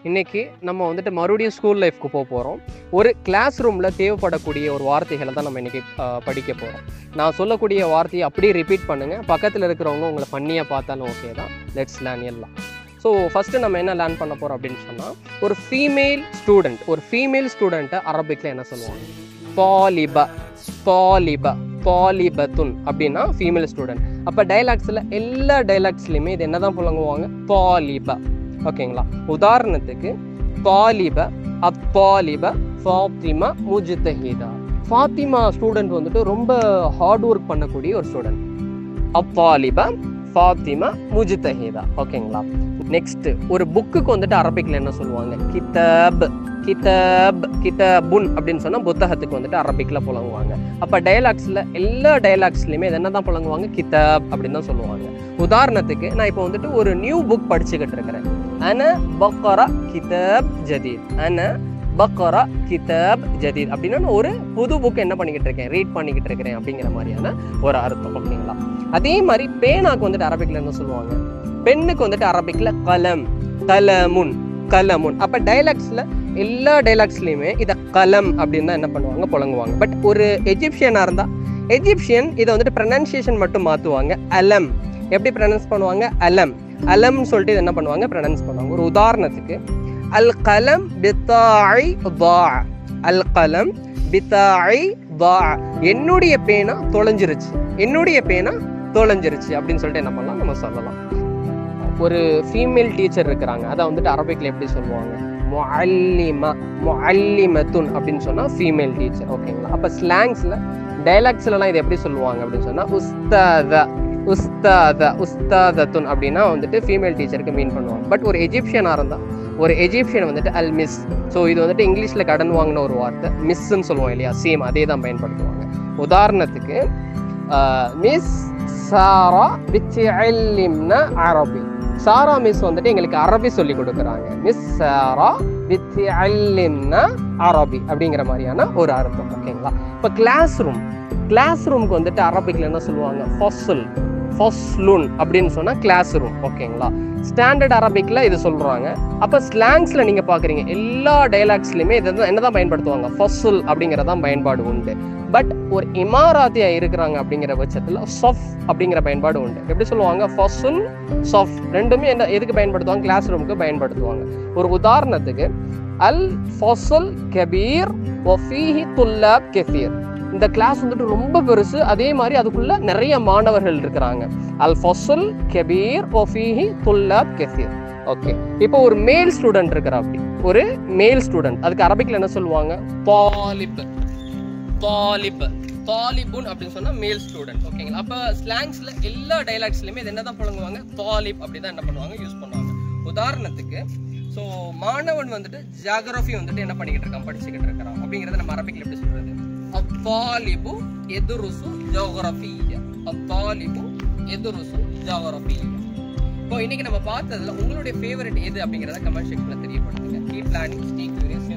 இன்னைக்கு நம்ம வந்துட்டு மறுபடியும் ஸ்கூல் லைஃப்க்கு போக போகிறோம். ஒரு கிளாஸ் ரூமில் தேவைப்படக்கூடிய ஒரு வார்த்தைகளை தான் நம்ம இன்றைக்கி படிக்க போகிறோம். நான் சொல்லக்கூடிய வார்த்தையை அப்படியே ரிப்பீட் பண்ணுங்கள். பக்கத்தில் இருக்கிறவங்க உங்களை பண்ணியாக பார்த்தாலும் ஓகே தான். லெட்ஸ் லேர்ன் எல்லாம். ஸோ ஃபஸ்ட்டு நம்ம என்ன லேர்ன் பண்ண போகிறோம் அப்படின்னு சொன்னால், ஒரு ஃபீமேல் ஸ்டூடெண்ட்டை அரபிக்கில் என்ன சொல்லுவாங்க? பாலிபத்துன் அப்படின்னா ஃபீமேல் ஸ்டூடெண்ட். அப்போ டைலாக்ஸில் எல்லா டைலாக்ஸ்லையுமே இது என்ன தான் புழங்குவாங்க? பாலிபா. ஓகேங்களா? உதாரணத்துக்கு அத்தாலிப ஃபாத்திமா முஜ்தஹிதா. ஃபாத்திமா ஸ்டூடெண்ட் வந்துட்டு ரொம்ப ஹார்ட் ஒர்க் பண்ணக்கூடிய ஒரு ஸ்டூடெண்ட். அத்தாலிப ஃபாத்திமா முஜ்தஹிதா. ஓகேங்களா? நெக்ஸ்ட், ஒரு புக்குக்கு வந்துட்டு அரபிக்ல என்ன சொல்லுவாங்க? கிதாபுன் அப்படின்னு சொன்னா புத்தகத்துக்கு வந்துட்டு அரபிக்ல புழங்குவாங்க. அப்ப டைலாக்ஸ்ல எல்லா டைலாக்ஸ்லயுமே இது என்னதான் புழங்குவாங்க? கிதாப் அப்படின்னு தான் சொல்லுவாங்க. உதாரணத்துக்கு நான் இப்போ வந்துட்டு ஒரு நியூ புக் படிச்சுக்கிட்டு இருக்கிறேன். அன பக்ரா கிதாப் ஜதீத் அப்படின்னா ஒரு புது புக் என்ன பண்ணிக்கிட்டு இருக்கேன்? ரீட் பண்ணிக்கிட்டு இருக்கிறேன் அப்படிங்கிற மாதிரியான ஒரு அர்த்தம். ஓகேங்களா? அதே மாதிரி பேனாக்கு வந்துட்டு அரபிக்ல என்ன சொல்லுவாங்க? பெண்ணுக்கு வந்துட்டு அரபிக்ல கலமுன். அப்ப டைலாக்ஸ்ல எல்லா டைலாக்ஸ்லயுமே இத கலம் அப்படின்னு தான் என்ன பண்ணுவாங்க? புழங்குவாங்க. பட் ஒரு எஜிப்சியனா இருந்தா எஜிப்சியன் இதை வந்துட்டு ப்ரொனன்சியேஷன் மட்டும் மாத்துவாங்க. அலம் எப்படி ப்ரொனன்ஸ் பண்ணுவாங்க? அலம்னு சொல்லிட்டு என்ன பண்ணுவாங்க? ப்ரொனன்ஸ் பண்ணுவாங்க. ஒரு உதாரணத்துக்கு அல் கலம் பித்தாஇ தா, என்னுடைய பேனா தொலைஞ்சிருச்சு அப்படின்னு சொல்லிட்டு என்ன பண்ணலாம்? நம்ம சொல்லலாம். ஒரு ஃபீமேல் டீச்சர் இருக்கிறாங்க, அதை வந்துட்டு அரபிக்ல எப்படி சொல்லுவாங்க? முஅல்லிமத்துன் அப்படின்னு சொன்னா ஃபீமேல் டீச்சர். ஓகேங்களா? அப்ப ஸ்லாங்ஸ்ல டைலாக்ஸ்லாம் இது எப்படி சொல்லுவாங்க அப்படின்னு சொன்னா உஸ்தாதத்துன் அப்படின்னா வந்துட்டு ஃபீமேல் டீச்சருக்கு மீன் பண்ணுவாங்க. பட் ஒரு எஜிப்சியனா இருந்தா ஒரு எஜிப்சியன் வந்துட்டு அல் மிஸ். ஸோ இது வந்துட்டு இங்கிலீஷ்ல கடன் வாங்கின ஒரு வார்த்தை மிஸ்ன்னு சொல்லுவோம் இல்லையா? சேம் அதே தான் பயன்படுத்துவாங்க. உதாரணத்துக்கு மிஸ் சாரா பித்தல்லிம்னா அரபி. சாரா மிஸ் வந்துட்டு எங்களுக்கு அரபி சொல்லி கொடுக்குறாங்க. மிஸ் சாரா பித்தல்லிம்னா அரபி அப்படிங்கிற மாதிரியான ஒரு அர்த்தம். ஓகேங்களா? இப்போ கிளாஸ் ரூமுக்கு வந்துட்டு அரபிக்ல என்ன சொல்லுவாங்க? ஃபஸ்லுன் அப்படின்னு சொன்னா கிளாஸ் ரூம். ஓகேங்களா? ஸ்டாண்டர்ட் அரபிக்ல இது சொல்றாங்க. அப்ப ஸ்லாங்ஸ்ல நீங்க பாக்குறீங்க எல்லா டைலாக்ஸ்லயுமே இதை என்னதான் பயன்படுத்துவாங்க? ஃபஸ்ல் அப்படிங்கறதான் பயன்பாடு உண்டு. பட் ஒரு இமாராத்தியா இருக்கிறாங்க அப்படிங்கிற பட்சத்துல சொஃப் அப்படிங்கிற பயன்பாடு உண்டு. எப்படி சொல்லுவாங்க? ஃபஸ்ல் சொஃப் ரெண்டுமே எதுக்கு பயன்படுத்துவாங்க? கிளாஸ் ரூமுக்கு பயன்படுத்துவாங்க. ஒரு உதாரணத்துக்கு அல் ஃபஸ்ல் கபீர் வஃபீஹி துல்லாப் கஸீர். இந்த கிளாஸ் வந்துட்டு ரொம்ப பெருசு, அதே மாதிரி அதுக்குள்ள நிறைய மாணவர்கள் இருக்கிறாங்க. அல் ஃபஸ்ல் கபீர் வஃபீஹி துல்லாப் கஸீர். ஓகே, இப்போ ஒரு மேல் ஸ்டூடெண்ட் இருக்கிற அப்படி ஒரு மேல் ஸ்டூடெண்ட், அதுக்கு அரபிக்ல என்ன சொல்லுவாங்க? தாலிபுன் அப்படின்னு சொன்னா மேல் ஸ்டூடெண்ட். ஓகேங்களா? அப்ப ஸ்லாங்ஸ்ல எல்லா டைலாக்ஸ்லயுமே இது என்னதான் புழங்குவாங்க? தாலிப் அப்படிதான் என்ன பண்ணுவாங்க? யூஸ் பண்ணுவாங்க. உதாரணத்துக்கு ஸோ மாணவன் வந்துட்டு ஜியாகிரபி வந்துட்டு என்ன பண்ணிக்கிட்டு இருக்கான்? படிச்சுக்கிட்டு இருக்கிறான் அப்படிங்கறத நம்ம அரபிக்ல எப்படி சொல்றது? அத்தாலிபு எதுருசு ஜியோகிராஃபியா. இப்போ இன்னைக்கு நம்ம பார்த்ததுல உங்களுடைய ஃபேவரட் எது அப்படிங்கறத கமெண்ட் செக்ஷன்ல தெரியப்படுத்துங்க. Keep planning, stay curious.